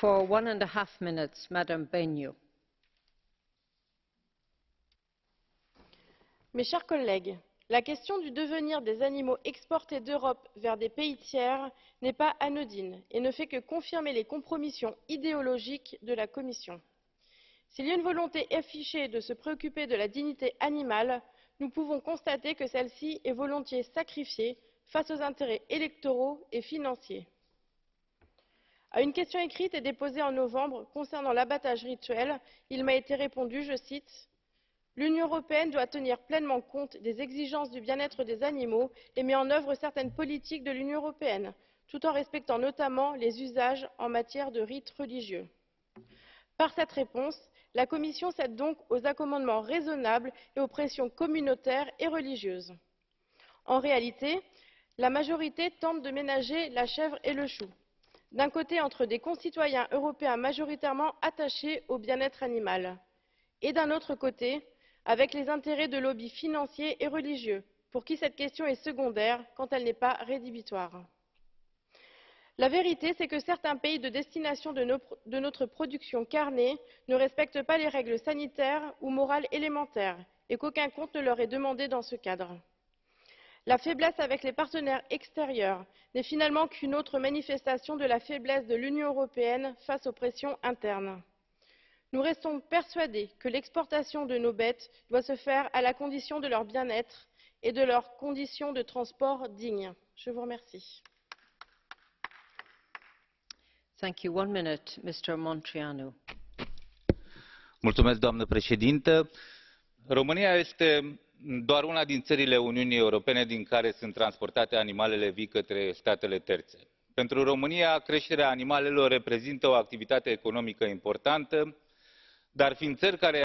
For 1.5 minutes, Madame Benyo. Mes chers collègues, la question du devenir des animaux exportés d'Europe vers des pays tiers n'est pas anodine et ne fait que confirmer les compromissions idéologiques de la Commission. S'il y a une volonté affichée de se préoccuper de la dignité animale, nous pouvons constater que celle-ci est volontiers sacrifiée face aux intérêts électoraux et financiers. À une question écrite et déposée en novembre concernant l'abattage rituel, il m'a été répondu, je cite, « L'Union européenne doit tenir pleinement compte des exigences du bien-être des animaux et met en œuvre certaines politiques de l'Union européenne, tout en respectant notamment les usages en matière de rites religieux. » Par cette réponse, la Commission cède donc aux accommodements raisonnables et aux pressions communautaires et religieuses. En réalité, la majorité tente de ménager la chèvre et le chou. D'un côté, entre des concitoyens européens majoritairement attachés au bien-être animal, et d'un autre côté, avec les intérêts de lobbies financiers et religieux, pour qui cette question est secondaire quand elle n'est pas rédhibitoire. La vérité, c'est que certains pays de destination de notre production carnée ne respectent pas les règles sanitaires ou morales élémentaires et qu'aucun compte ne leur est demandé dans ce cadre. La faiblesse avec les partenaires extérieurs n'est finalement qu'une autre manifestation de la faiblesse de l'Union européenne face aux pressions internes. Nous restons persuadés que l'exportation de nos bêtes doit se faire à la condition de leur bien-être et de leurs conditions de transport dignes. Je vous remercie. Thank you. 1 minute, Mr. Montreanu. Mulțumesc, doamnă președintă. România este doar una din țările Uniunii Europene din care sunt transportate animalele vii către statele terțe. Pentru România, creșterea animalelor reprezintă o activitate economică importantă, dar fiind țări care